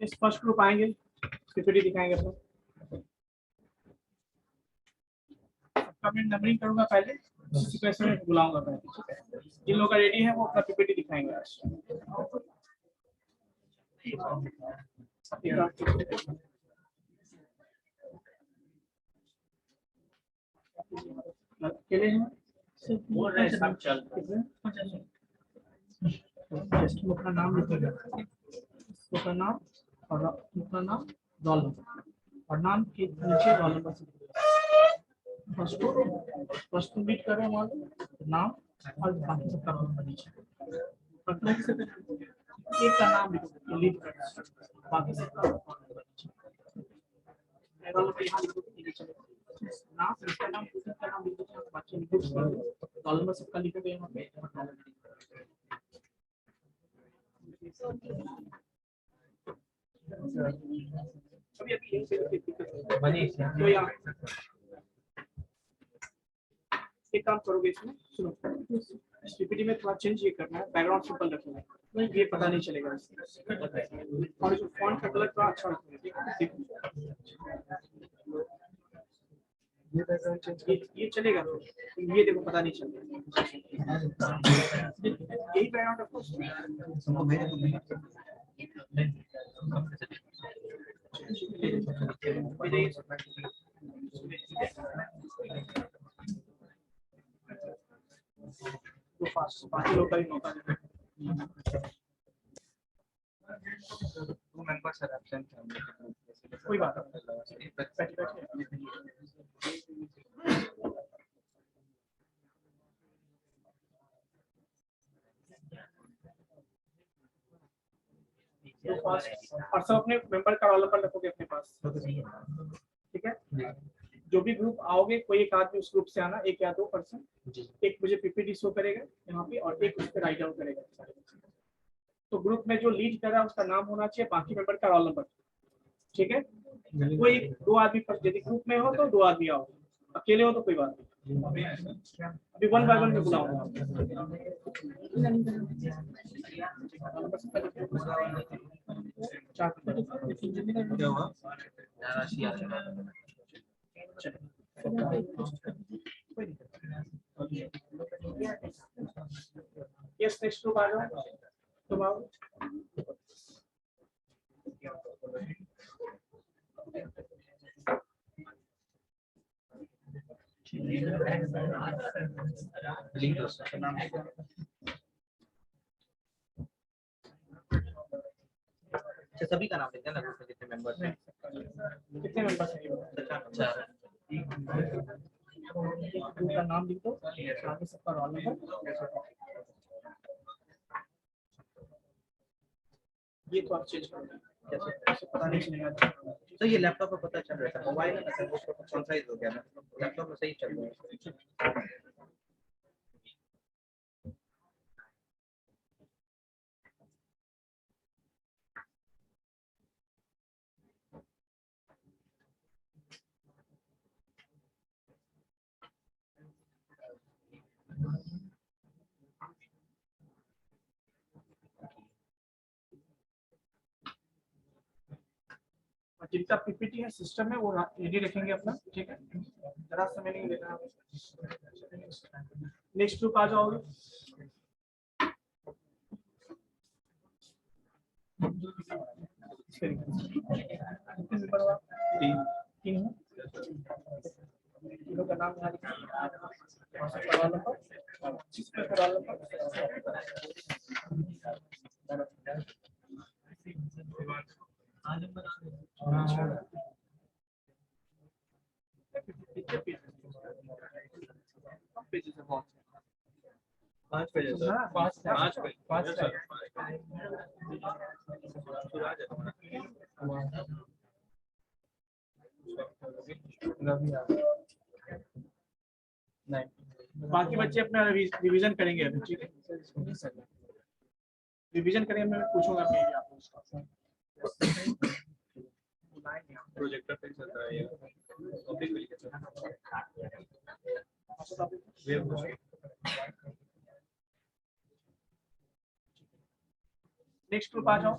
इस first group आएंगे, PPT दिखाएंगे अपना। मैं नंबरिंग करूंगा पहले, सीक्वेंस में बुलाऊंगा पहले, ठीक है। जिन लोगों का रेडी है वो अपना पीपीटी दिखाएंगे आज। अकेले हैं बोल रहे हैं सब चल जस्ट अपना नाम लिखिएगा, अपना नाम और अपना नाम, रोल नंबर और नाम के नीचे रोल नंबर से फर्स्ट मीट कर रहे हैं हमारे नाम और बाकी सबका रोल नंबर नीचे। एक का नाम लिखो, लीड कर बाकी सबका रोल नंबर नीचे। रोल नंबर यहाँ लिखो, नाम, इसका नाम, इसका नाम लिखो, बच्चे लिखो, रोल नंबर सबका लिखोगे यहाँ पे। एक काम करोगे इसमें, सुनो, इस पीपीटी में थोड़ा चेंज ये करना है, बैकग्राउंड सिंपल रखना है, ये पता नहीं चलेगा और जो फॉन्ट का कलर थोड़ा अच्छा रखना है, ठीक है। ये बैकग्राउंड चेंज, ये चलेगा, ये देखो पता नहीं चलता, यही बैकग्राउंड रखो। तो फास्ट बाकी लोग का ही मौका देना। 2 मेंबर्स आर एब्सेंट, कोई बात नहीं, और सब अपने मेंबर का रोल नंबर रखोगे अपने पास, ठीक है। जो भी ग्रुप आओगे, कोई एक आदमी उस ग्रुप से आना, 1 या 2 पर्सन, एक मुझे पीपीटी शो करेगा यहाँ पे और एक उस पर राइट डाउन करेगा। तो ग्रुप में जो लीड कर रहा है उसका नाम होना चाहिए, बाकी मेंबर का रोल नंबर, ठीक है। कोई 2 आदमी पर, यदि ग्रुप में हो तो 2 आदमी आओ, अकेले हो तो कोई बात नहीं। अभी 1 बाय 1 में बुलाऊंगा। यस, नेक्स्ट ग्रुप आ जाओ, तुम आओ। सभी का नाम लिखते हैं ना, कितने मेंबर्स हैं, कितने मेंबर्स हैं? ग्रुप का नाम लिख दो, बाकी सबका रोल नंबर। ये तो आप चेंज कर दो, जैसे पता नहीं चलेगा। तो ये लैपटॉप में पता चल रहा है, मोबाइल में सर वो कौन सा हो गया ना, लैपटॉप में सही चल रहा है। जितना पीपीटी है सिस्टम में वो रेडी रखेंगे अपना, ठीक है। जरा समय नहीं लेना। नेक्स्ट ग्रुप आ जाओगे। तीन का नाम पाँच पेज बाकी बच्चे अपना रिवीजन करेंगे अभी, ठीक है। रिवीजन करें, मैं पूछूंगा मैं भी आपको उसका बुलाएंगे हम। प्रोजेक्टर पे चल रहा है ये टॉपिक मिल के चल रहा है वेब नेक्स्ट ग्रुप आ जाओ।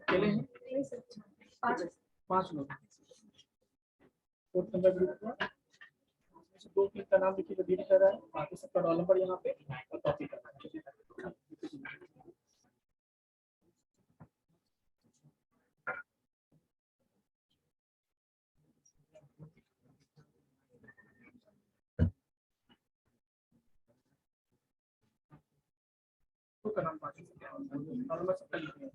चले 5 लोग 4 नंबर ग्रुप में 2-3 का नाम लिखिए, धीरे कर रहा है, बाकी सबका रोल नंबर यहाँ पे और टॉपिक करना है। तो का नाम बाकी रोल नंबर सबका लिखना है।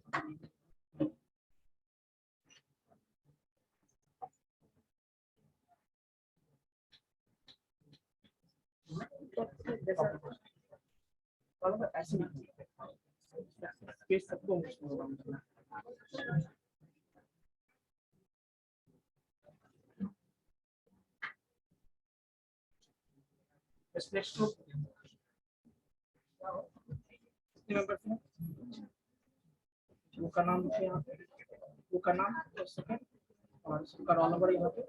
ऐसे स्पेस सबको नेक्स्ट ग्रुप कितने मेंबर्स हैं? वो का नाम लिखिए यहाँ पे, वो का नाम और सेकंड और उसका रोल नंबर यहाँ पे।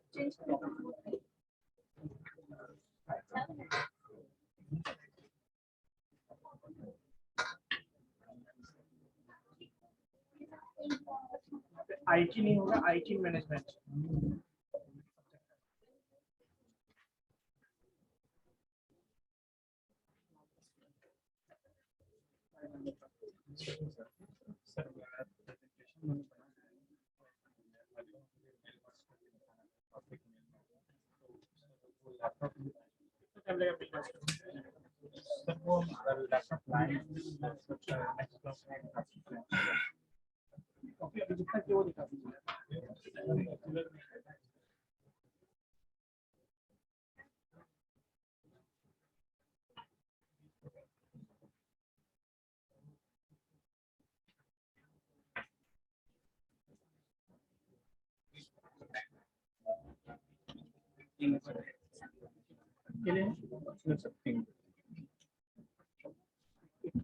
आईटी नहीं होगा, आईटी मैनेजमेंट। ओके, अभी जितना कि वो दिखा दीजिए।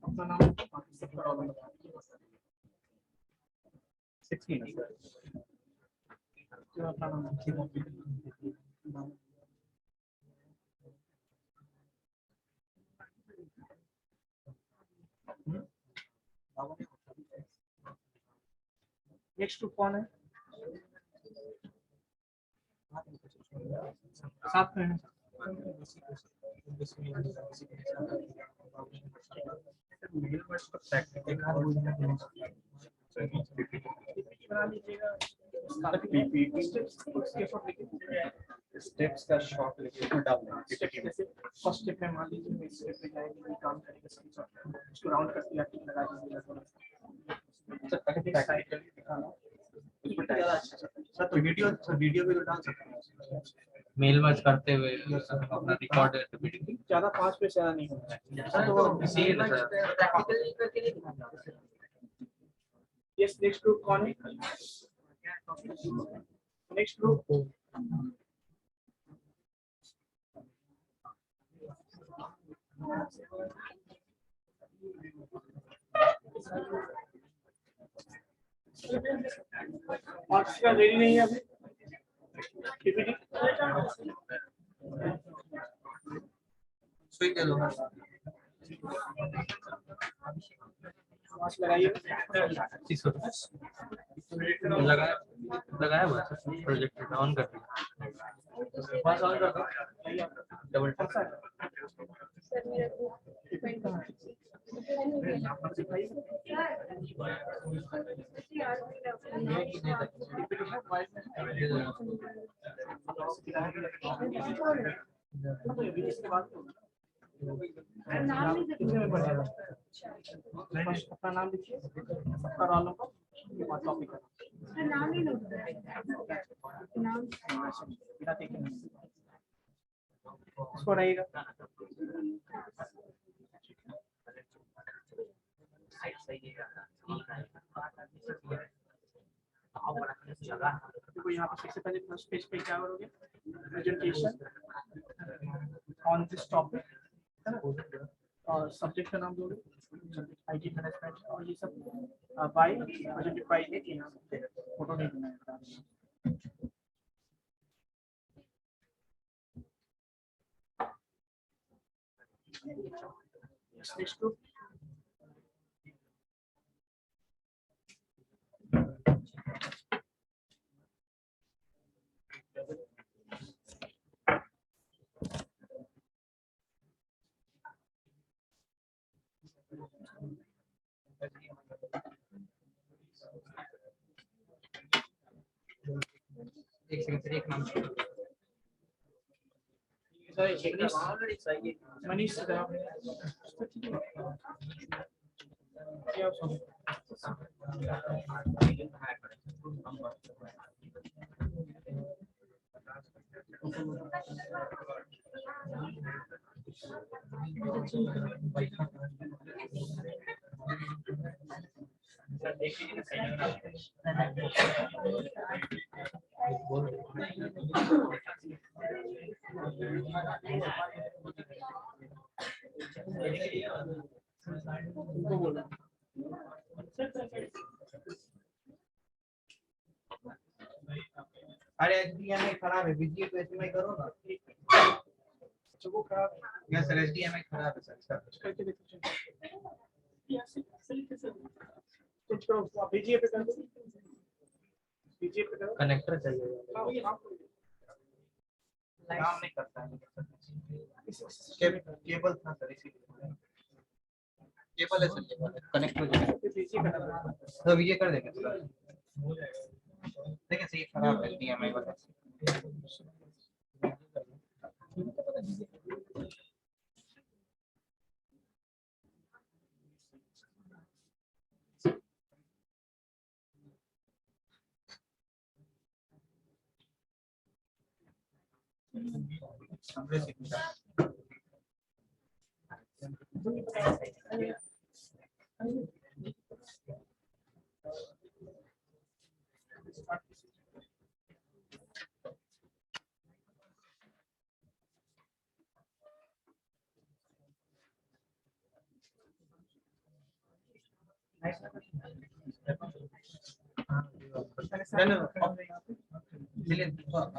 अपना नाम बाकी सबका रोल नंबर 16 अपना नाम नेक्स्ट ग्रुप कौन है? साथ में स्टेप्स का शॉर्ट लिखिए डाउन जैसे फर्स्ट स्टेप में मान लीजिए मैं स्टेप पे जाएंगे, काम करेंगे सभी सब उसको राउंड करके या टिक लगा दीजिए साइड करके दिखाना। सर तो वीडियो भी तो डाल सकते हैं मेल मर्ज करते हुए अपना रिकॉर्ड ज्यादा 5 पे ज्यादा नहीं होगा। तो इसीलिए ना सर प्रैक्टिकली करके नहीं दिखाना। यस, नेक्स्ट ग्रुप कौन है? नेक्स्ट ग्रुप मार्क्स का रेडी नहीं है अभी पीपीटी सुई दे दो मार्क्स लगाइए। लगाया हुआ है प्रोजेक्ट ऑन कर दिया बस ऑन कर दो डबल टैप अपना नाम लिखिए, सबका रोल नंबर और टॉपिक नाम ही नोट नाम इसको रहेगा। देखो यहाँ पे सबसे पहले फर्स्ट पेज पे क्या करोगे, प्रेजेंटेशन ऑन दिस टॉपिक, है ना, और सब्जेक्ट का नाम दोगे, आईटी मैनेजमेंट, और ये सब बाय प्रेजेंटेड बाय फोटो नहीं देना है। नेक्स्ट ग्रुप एक सेकंड सर, एक नाम मनीष अरे एसडीएमआई खराब है, बीजीए तो एसडीएमआई करो ना। अच्छा वो खराब यस सर, एसडीएमआई खराब है सर। करके देखो कुछ करो, बीजीए पे कर दो, बीजीए पे करो, कनेक्टर चाहिए। काम नहीं करता है केबल था सर, इसीलिए केबल है सर, कनेक्ट हो जाएगा। बीजीए कर दो। तो बीजीए कर देंगे सर, देखिए सही खराब है एसडीएमआई वाला।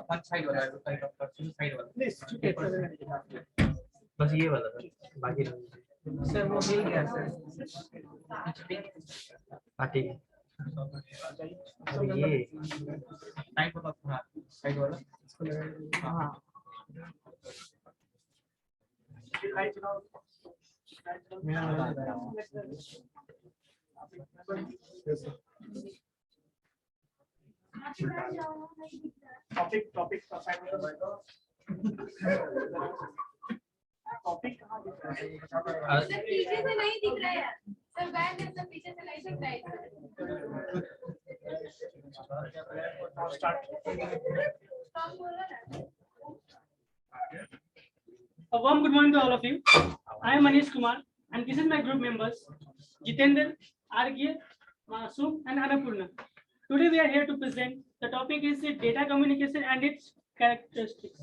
अपन साइड वाला साइड ऑफ साइड वाला बस ये वाला था, बाकी सर वो मिल गया सर। हाँ ठीक है। अब ये साइड वाला हाँ, साइड वाला हाँ। लाइट चलाओ, मैं बता रहा हूँ। टॉपिक टॉपिक का साइड में टॉपिक कहाँ दिख रहा है? सर पीछे से नहीं दिख रहा है यार, सर बैठ है, सब पीछे से नहीं दिख रहा है। स्टार्ट। स्टॉप बोलो ना। A warm good morning to all of you. I am Manish Kumar and this is my group members Jitendra, Argya, Masum and Annapurna. Today we are here to present the topic is data communication and its characteristics.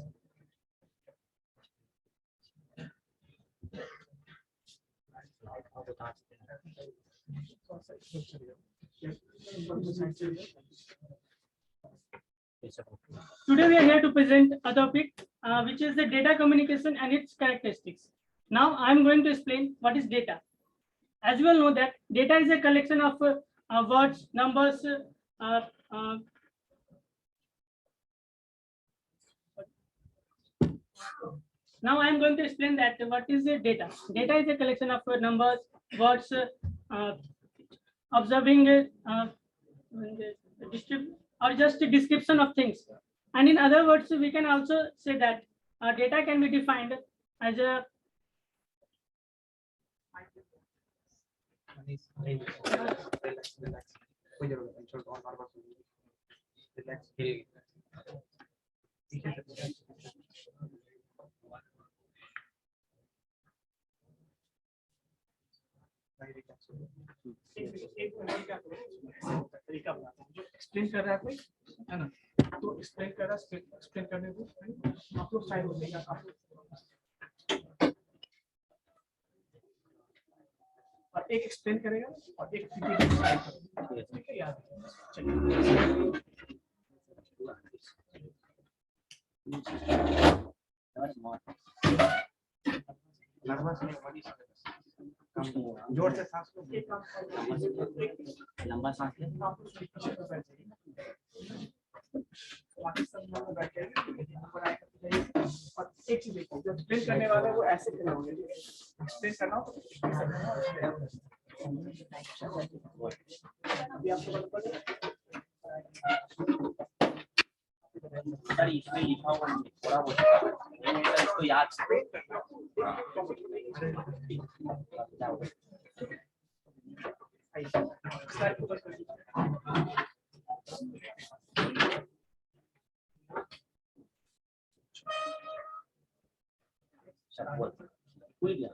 Today we are here to present a topic which is the data communication and its characteristics. Now I am going to explain what is data. As you all know that data is a collection of words, numbers, now I am going to explain that what is the data. Data is a collection of numbers, words, observing, or just a description of things. And in other words, we can also say that data can be defined as a एक member क्या करो तरीका बताता हूँ, जो explain कर रहा है कोई, है ना, तो एक्सप्लेन कर रहा है, एक्सप्लेन करने को आप लोग साइड हो जाएगा, आप लोग और एक एक्सप्लेन करेगा और एक पीपीटी स्लाइड करेगा, ठीक है याद है? चलिए जोर से सांस लो। एक काम लंबा सांस ले। आप लोग पीछे को बैठ जाइए, बाकी सब लोग बैठ जाइए, ऊपर आए और एक चीज देखो, जो एक्सप्लेन करने वाला है वो ऐसे खड़े होंगे, एक्सप्लेन करना हो तो ऐसे करना हो। अभी आपको पता पड़ेगा सर इसमें लिखा हुआ है थोड़ा बहुत इसको याद भूल गया।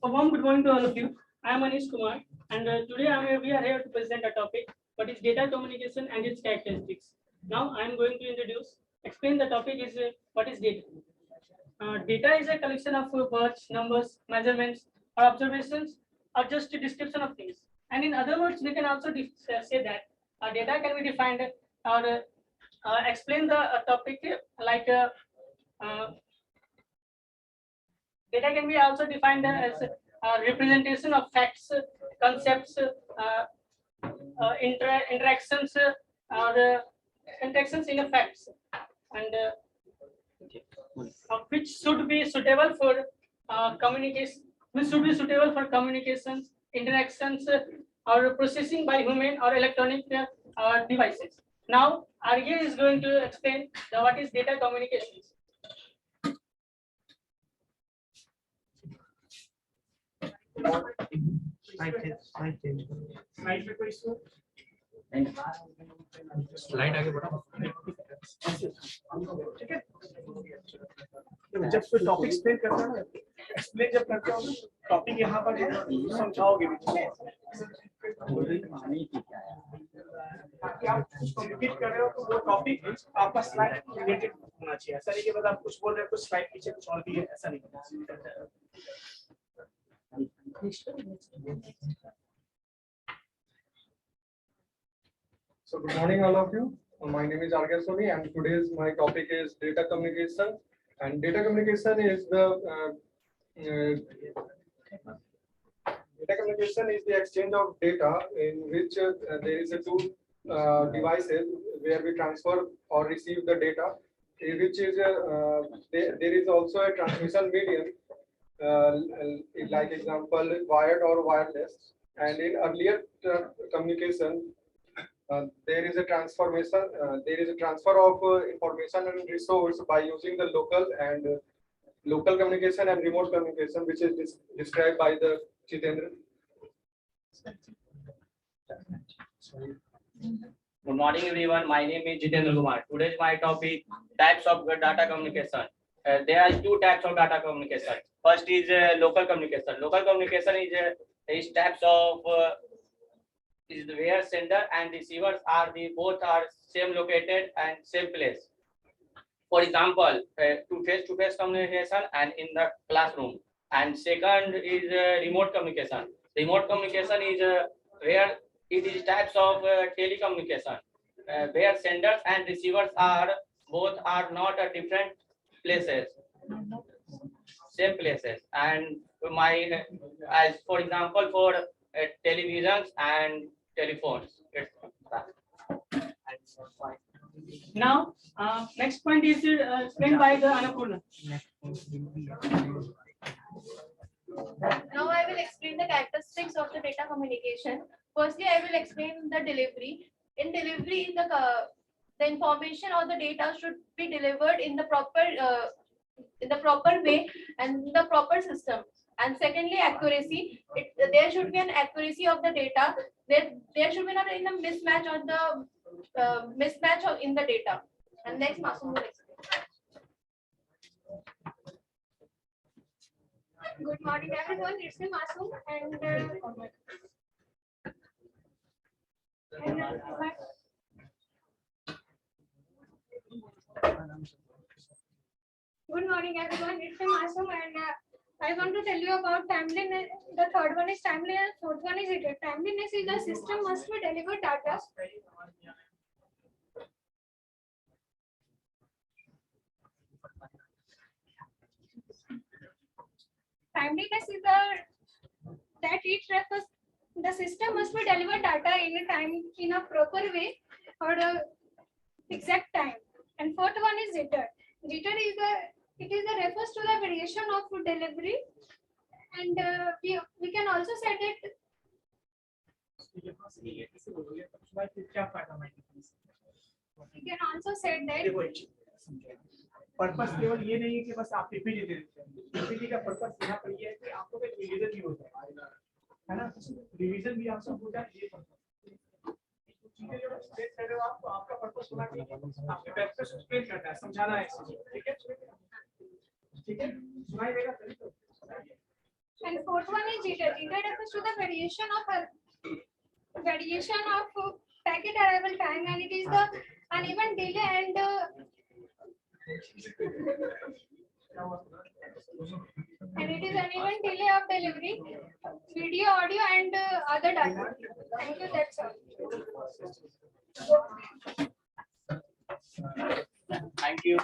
A warm good morning to all of you. I am Anish Kumar, and today we are here to present a topic, what is data communication and its characteristics. Now I am going to explain the topic is what is data. Data is a collection of words, numbers, measurements, or observations, or just a description of things. And in other words, we can also say that data can be defined or explain the topic like data can be also defined as a representation of facts, concepts, interactions, or interactions in a facts, and which should be suitable for communication. Which should be suitable for communications, interactions, or processing by human or electronic devices. Now, Arya is going to explain what is data communications. Slide पे कोई issue? Slide आगे बढ़ाओ। ठीक है, जब कोई topic explain करता है ना, एक्सप्लेन जब करते हो टॉपिक यहाँ पर समझाओगे भी, ताकि आप कुछ कम्युनिकेट कर रहे हो तो वो टॉपिक आपका स्लाइड रिलेटेड होना चाहिए। ऐसा नहीं कि बस आप कुछ बोल रहे हो कुछ स्लाइड पीछे कुछ और भी है, ऐसा नहीं होना चाहिए। So good morning all of you. My name is Aryabhata and today's my topic is data communication. And data communication is the exchange of data in which there is a two devices where we transfer or receive the data, which is there is also a transmission medium, like example wired or wireless. And in earlier communication, there is a transformation. There is a transfer of information and resource by using the local communication and remote communication, which is described by the Jitendra. Good morning, everyone. My name is Jitendra Kumar. Today's my topic: types of data communication. There are two types of data communication. First is local communication. Local communication is types of is where sender and receivers are both are same located and same place. For example, face-to-face communication and in the classroom. And second is remote communication. Remote communication is where it is types of telecommunication, where senders and receivers are both are not at different places, same places. And as for example for televisions and telephones. Now, next point is explained by the Annapurna. Now I will explain the characteristics of the data communication. Firstly, I will explain the delivery. In delivery, the information or the data should be delivered in the proper way and the proper system. And secondly, accuracy. There should be an accuracy of the data. There should be not in a mismatch on the mismatch in the data. And next, Masoom will explain. Good morning, everyone. It's me, Masoom, and good morning, everyone. It's me, Masoom, and I want to tell you about timeliness. The third one is timeliness, fourth one is it. Timeliness is the system must be delivered data. Timeliness is that it refers the system must be delivered data in a time in a proper way or the exact time. And fourth one is jitter. Jitter is the refers to the variation of delivery, and we can also say that we can also say that purpose केवल ये नहीं है कि बस आप PPT दे देते हैं। PPT का पर्पस यहाँ पर ये है कि आपको एक रिवीजन भी हो जाए, है ना? रिवीजन भी आपसे हो जाए, ये चीजें जो एक्सप्लेन कर रहे हो आप, तो आपका पर्पस होना चाहिए आपके पर्पस एक्सप्लेन करना है, समझाना है, ठीक है? ठीक है, सुनाई देगा तभी तो। and fourth one is jitter. Jitter refers to the variation of packet arrival time, and it is the uneven delay and it is uneven delay of delivery, video, audio, and other data. Thank you. That's all. Thank you.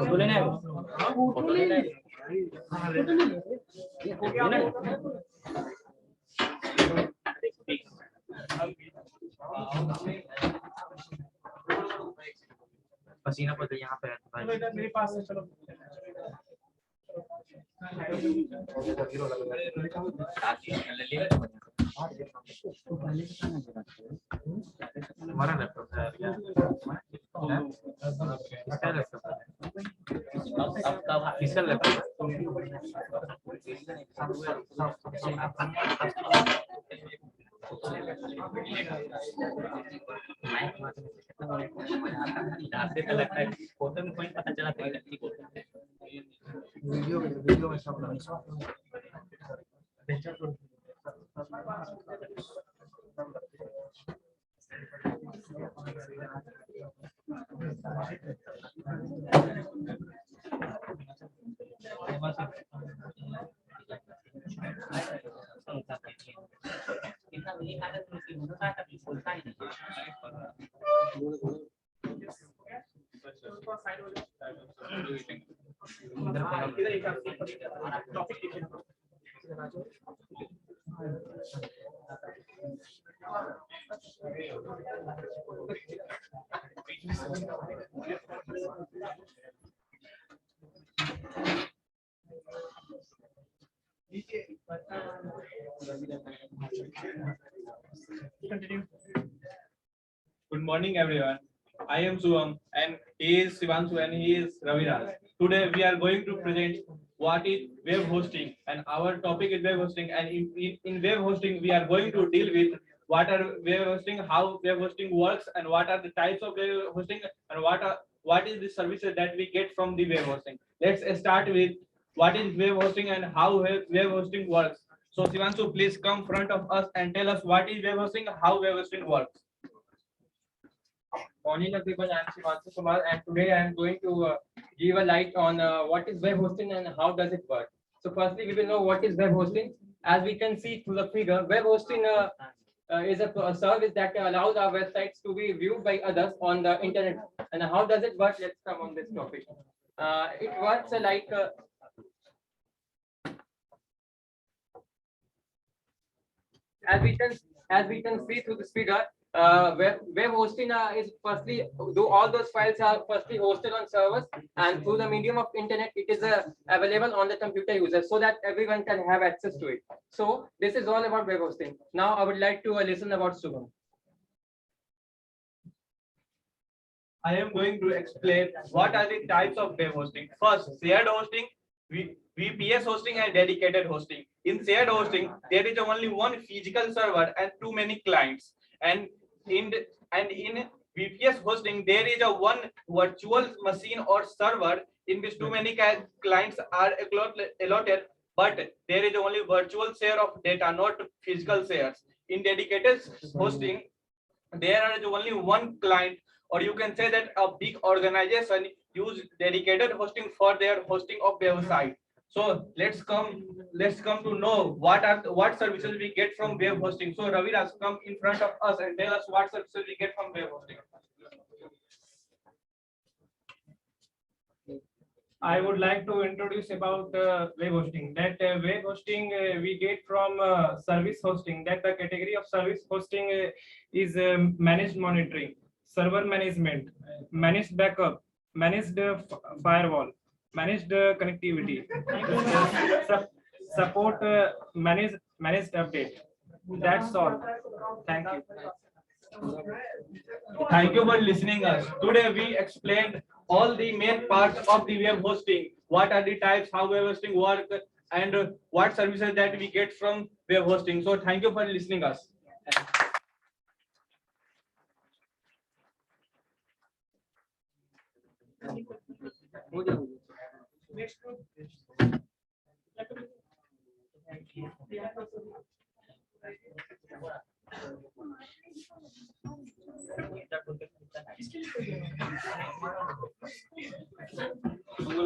Photo लेना है, photo लेना है। पसीना पता यहाँ पे है मेरे पास है, चलो हमारा लैपटॉप है इसका लैपटॉप है, किसका लैपटॉप लगता है फोटो में कोई पता चला तो ठीक होता है। वीडियो में सब Good morning, everyone. I am Suvam, and he is Sivanshu, and he is Raviraj. Today, we are going to present what is web hosting, and our topic is web hosting. And in web hosting, we are going to deal with what are web hosting, how web hosting works, and what are the types of web hosting, and what is the services that we get from the web hosting. Let's start with what is web hosting and how web hosting works. So, Sivanshu, please come front of us and tell us what is web hosting, how web hosting works. Morning everyone, I am Sivanshu Kumar, and today I am going to give a light on what is web hosting and how does it work. So firstly, we will know what is web hosting. As we can see through the figure, web hosting is a service that allows our websites to be viewed by others on the internet. And how does it work? Let's come on this topic. It works like as we can see through this figure, web hosting is firstly, do all those files are firstly hosted on servers, and through the medium of internet, it is available on the computer user so that everyone can have access to it. So this is all about web hosting. Now I would like to listen about Subham. I am going to explain what are the types of web hosting. First, shared hosting, VPS hosting and dedicated hosting. In shared hosting, there is only one physical server and too many clients. And in VPS hosting, there is a one virtual machine or server in which too many clients are allotted, but there is only virtual share of data, not physical shares. In dedicated hosting, there is only one client, or you can say that a big organization use dedicated hosting for their hosting of their site. So let's come to know what services we get from web hosting. So Raviraj, come in front of us and tell us what services we get from web hosting. I would like to introduce about web hosting. That web hosting we get from service hosting. That the category of service hosting is managed monitoring, server management, managed backup, managed firewall, managed connectivity, support, managed update. That's all. Thank you. Thank you for listening us. Today we explained all the main parts of the web hosting. What are the types, how web hosting work, and what services that we get from web hosting. So thank you for listening us.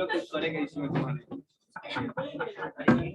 कुछ करेंगे इसमें तुम्हारे connect नहीं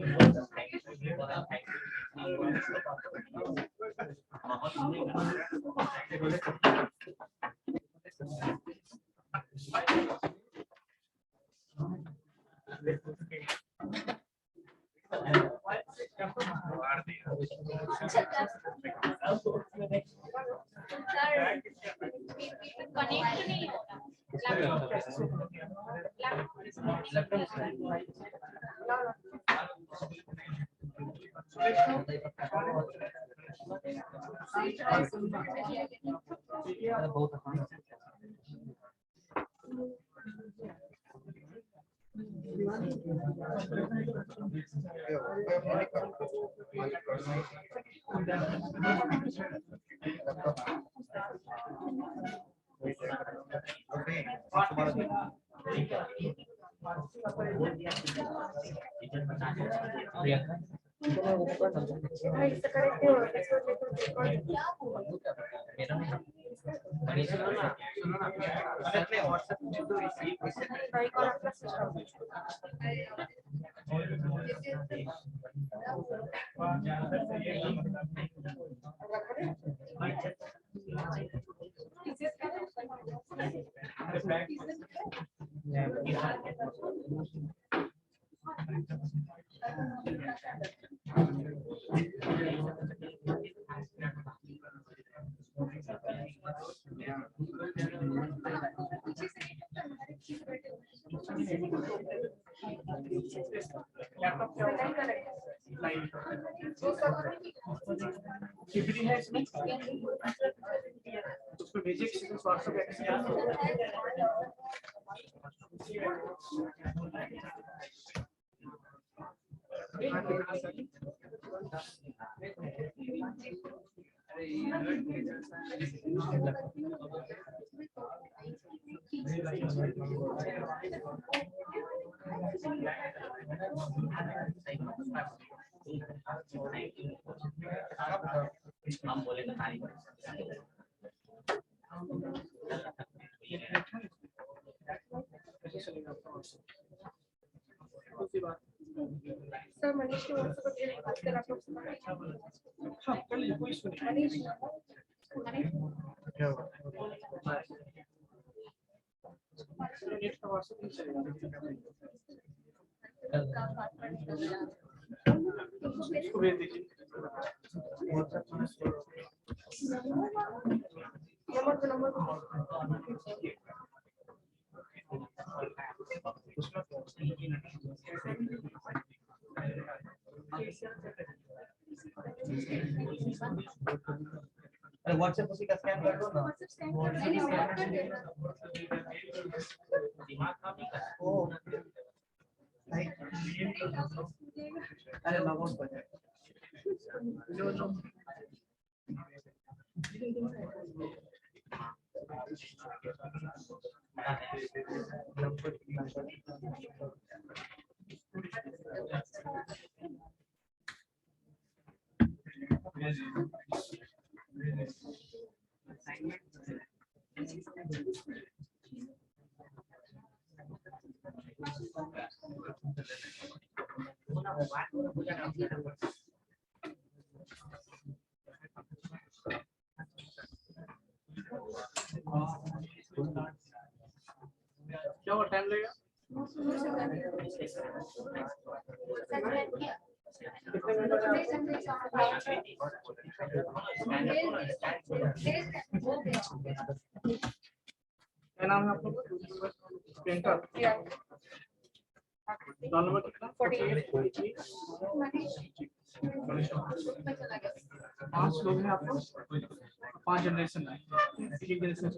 होगा PPT है इसमें उसमें भेजिए किसी को व्हाट्सएप हम बोले तो खाली सर मनीष के व्हाट्सएप पर बात कर आप लोग हाँ कर लीजिए कोई इशू नहीं मनीष नेट का व्हाट्सएप नहीं चलेगा उसको भेज दीजिए अरे व्हाट्सएप उसी का स्कैन कर दो ना। ओ अरे लॉग आउट कर। क्या वो टाइम लगेगा? क्या नाम है आपका? प्रियंका। रोल नंबर कितना? 5 लोग हैं आपको, 5 जनरेशन है। एक जनरेशन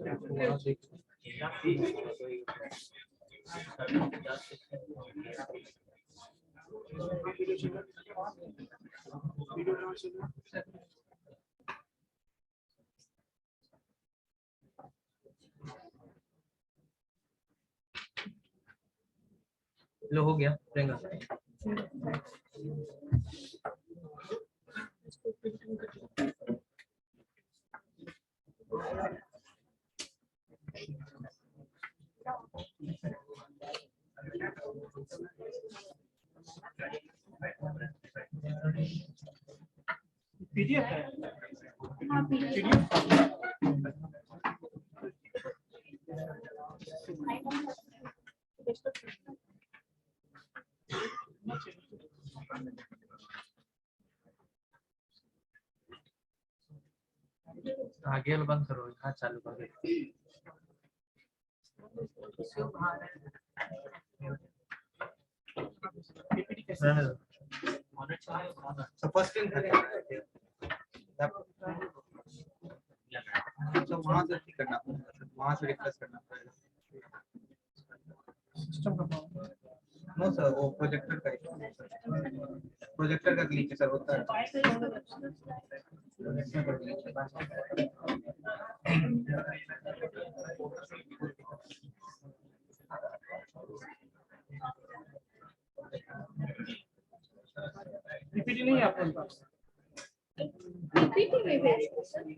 लो हो गया रहेगा। पीडीएफ है। आगे बंद करो, यहाँ चालू कर दे। So first thing तो वहाँ से करना पड़ेगा, वहाँ से रिफ्रेश करना पड़ेगा। नो सर, वो प्रोजेक्टर का ग्लिच सर होता है। पीपीटी नहीं है आपके पास?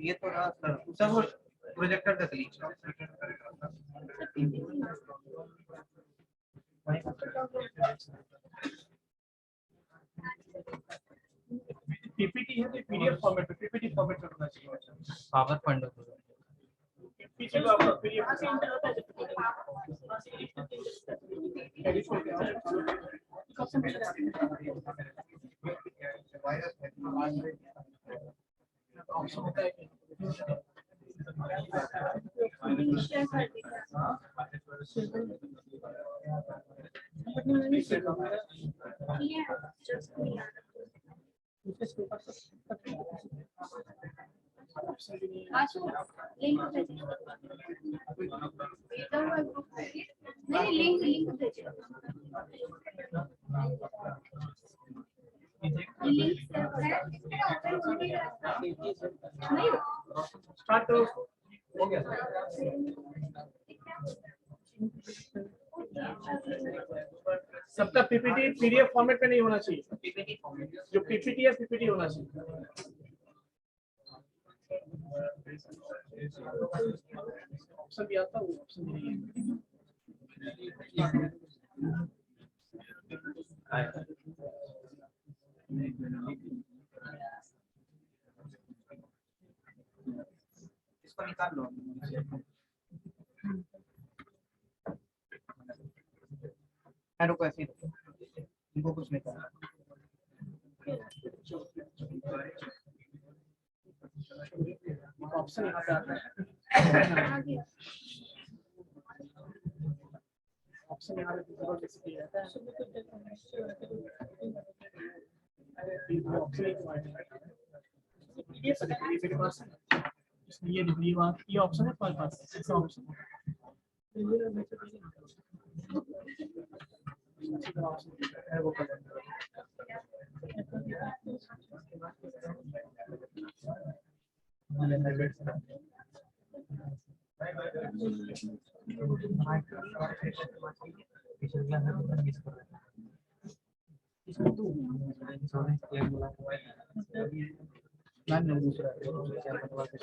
ये तो रहा सर, वो प्रोजेक्टर का ग्लिच है। पीपीटी है तो पीडीएफ फॉर्मेट में, पीपीटी फॉर्मेट में होना चाहिए। पावर पॉइंट पीछे तो आपका पीडीएफ स्टार्ट करो। हो गया सबका पीपीटी पीडीएफ फॉर्मेट में नहीं होना चाहिए। जो पीपीटी है पीपीटी होना चाहिए। ऑप्शन भी आता है, वो ऑप्शन नहीं है। इसको निकाल लो। रुको ऐसे इनको कुछ नहीं करना। ऑप्शन यहाँ पे आता है। ऑप्शन यहाँ पे visible basically रहता है ऑप्शन एक PDF है मेरे पास इसमें ये ऑप्शन है तुम्हारे पास ऐसा ऑप्शन वो कर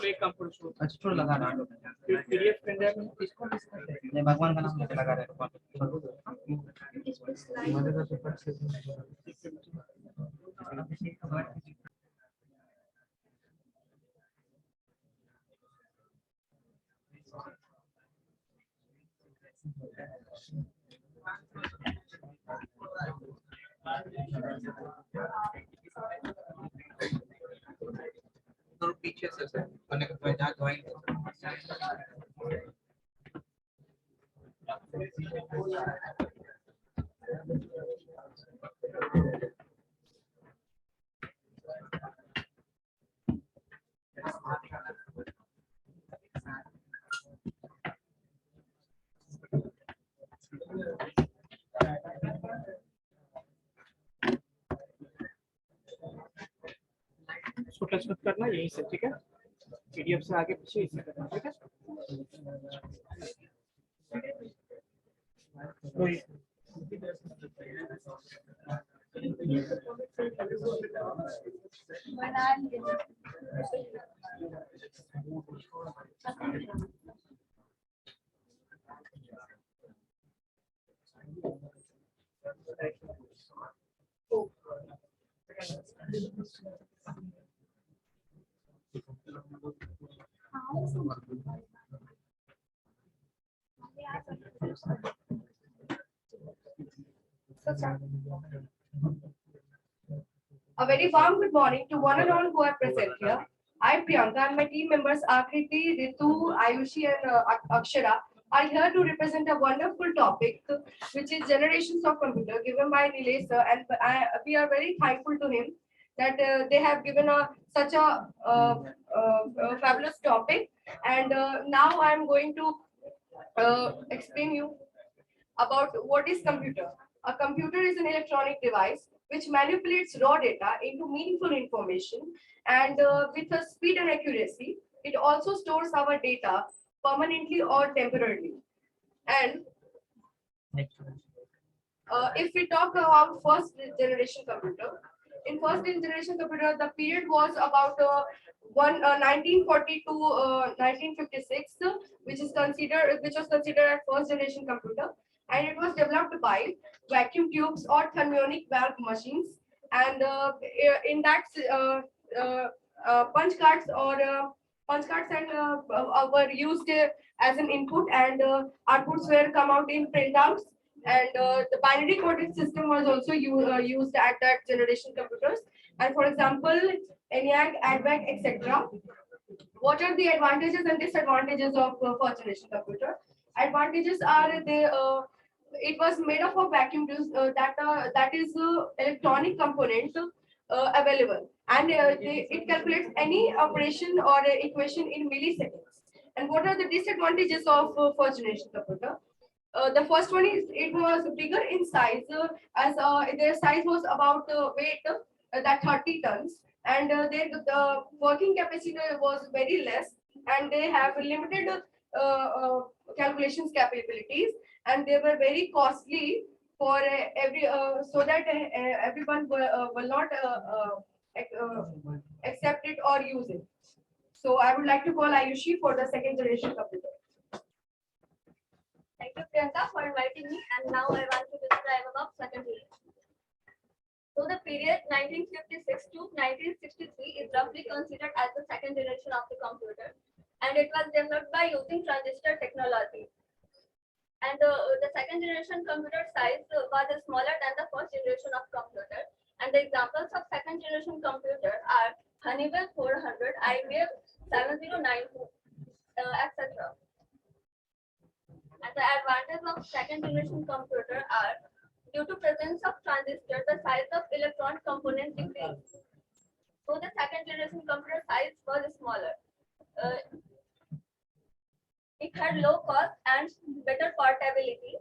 एक काम करो अच्छा छोड़ लगा रहा हूँ PDF पेन ड्राइव में किसको नहीं भगवान का नाम लेके लगा रहे तो पीछे से सर मैंने कहा मैं ज्वाइन इसको टच मत करना यहीं से ठीक है PDF से आगे पीछे इसे करना ठीक है तो A very warm good morning to one and all who are present here. I, Priyanka, and my team members Akriti, Ritu, Ayushi, and Akshara are here to represent a wonderful topic, which is generations of computer, given by Nilesh sir, and we are very thankful to him that they have given such a fabulous topic. And now I am going to explain you about what is computer. A computer is an electronic device which manipulates raw data into meaningful information, and with a speed and accuracy. It also stores our data permanently or temporarily. And if we talk about first generation computer, in first generation computer, the period was about 1940 to 1956, which was considered as first generation computer, and it was developed by vacuum tubes or thermionic valve machines. And in that punch cards were used as an input, and outputs were come out in printouts. And the binary coded system was also used at that generation computers. And for example, ENIAC, ADVAC, etc. What are the advantages and disadvantages of first generation computer? Advantages are it was made up of vacuum tubes that is electronic component available, and it calculates any operation or equation in milliseconds. And what are the disadvantages of first generation computer? The first one is it was bigger in size, as their size was about weight that 30 tons, and the working capacity was very less, and they have limited calculations capabilities, and they were very costly for so that everyone will not accept it or use it. So I would like to call Ayushi for the second generation computer. Thank you, Priyanka, for inviting me. And now I want to describe about second generation. So the period 1956 to 1963 is roughly considered as the second generation of the computer, and it was developed by using transistor technology. And the second generation computer size was smaller than the first generation of computer. And the examples of second generation computer are Honeywell 400, IBM 7092. etc. And the advantages of second generation computer are due to presence of transistor, the size of electron components decreased. So the second generation computer size was smaller. It had low cost and better portability.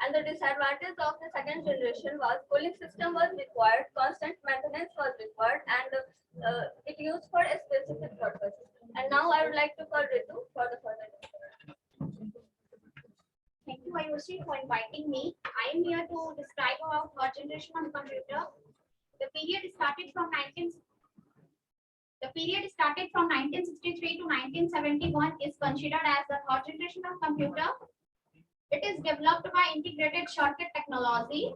And the disadvantage of the second generation was cooling system was required, constant maintenance was required, and it used for a specific purpose. And now I would like to call Ritu for the further discussion. Thank you, Ayushi, for inviting me. I am here to describe about third generation of computer. The period started from 1963 to 1971 is considered as the third generation of computer. It is developed by integrated shortcut technology.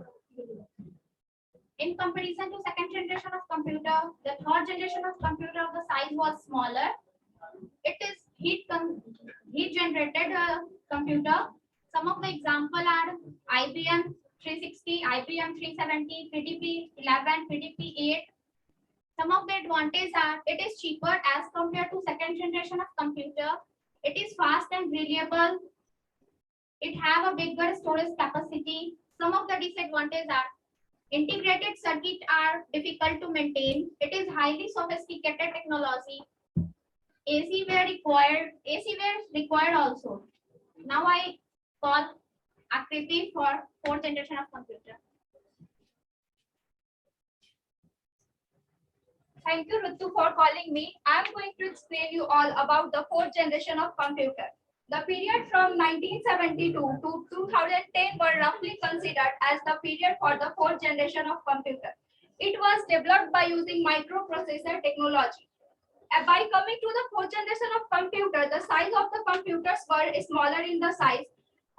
In comparison to second generation of computer, the third generation of computer, the size was smaller. It is heat generated computer. Some of the example are IBM 360, IBM 370, PDP 11, PDP 8. Some of the advantages are it is cheaper as compared to second generation of computer. It is fast and reliable. It have a bigger storage capacity. Some of the disadvantages are integrated circuits are difficult to maintain. It is highly sophisticated technology. AC were required also. Now I call Akriti for fourth generation of computer. Thank you, Ritu, for calling me. I am going to explain you all about the fourth generation of computer. The period from 1972 to 2010 were roughly considered as the period for the fourth generation of computer. It was developed by using microprocessor technology. By coming to the fourth generation of computer, the size of the computers were smaller in the size.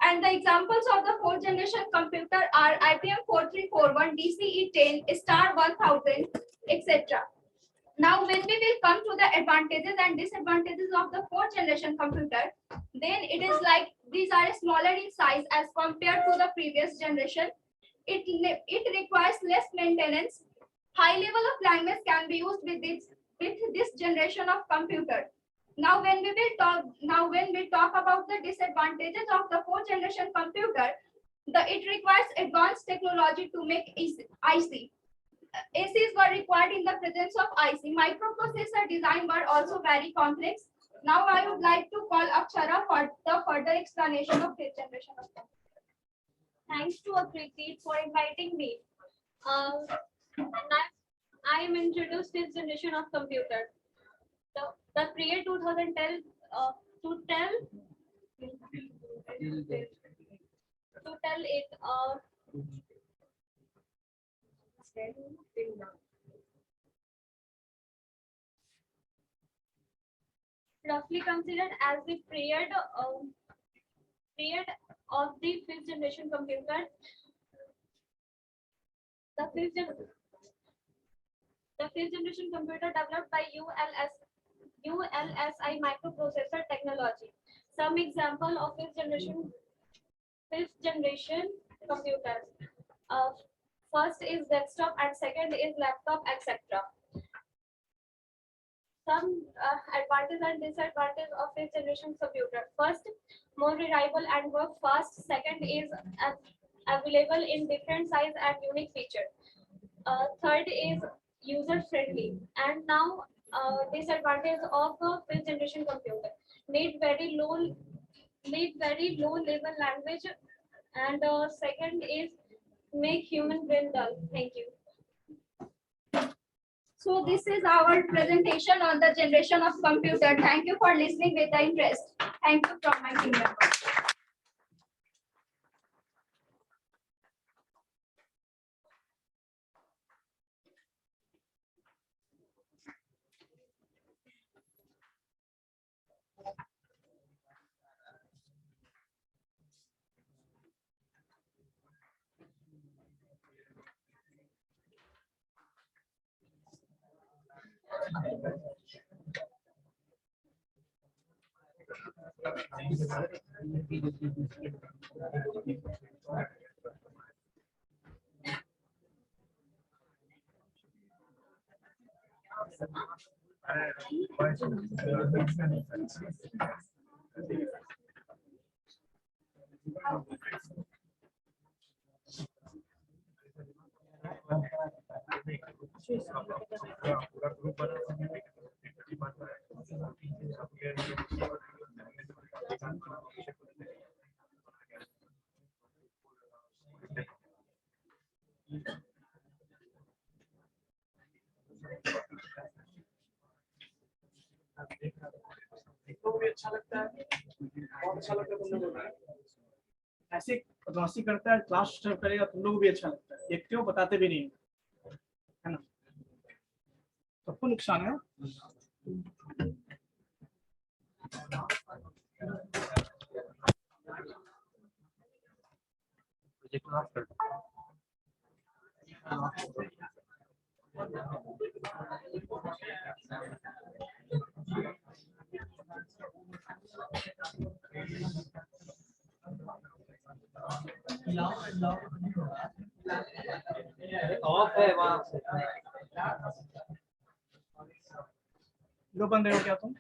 And the examples of the fourth generation computer are IBM 4341, DCE10, Star 1000, etc. Now, when we will come to the advantages and disadvantages of the fourth generation computer, then it is like these are smaller in size as compared to the previous generation. It requires less maintenance. High level of language can be used with this generation of computer. Now, when we talk about the disadvantages of the fourth generation computer, it requires advanced technology to make IC. ACs were required in the presence of IC. Microprocessor design were also very complex. Now I would like to call Akshara for the further explanation of fifth generation of computer. Thanks to Akriti for inviting me. I am introduced fifth generation of computer. The period 2010 to tell it roughly considered as the period of the fifth generation computer. The fifth generation computer developed by ULSI microprocessor technology. Some example of fifth generation computers. First is desktop and second is laptop, etc. Some advantages and disadvantages of fifth generation computer. First, more reliable and work fast. Second is available in different size and unique feature. Third is user friendly. And now disadvantage of fifth generation computer. Need very low level language. And second is make human brain dull. Thank you. So this is our presentation on the generation of computer. Thank you for listening with the interest. Thank you from my team members. तो भी अच्छा लगता है, बहुत अच्छा लगता है तुम लोगों को। ऐसे बदमाशी करता है, क्लास डिस्टर्ब करेगा, तुम लोगों को भी अच्छा लगता है, देखते हो बताते भी नहीं, है ना? सबको नुकसान है। ऑफ है वहाँ से। दो बंदे हो क्या तुम?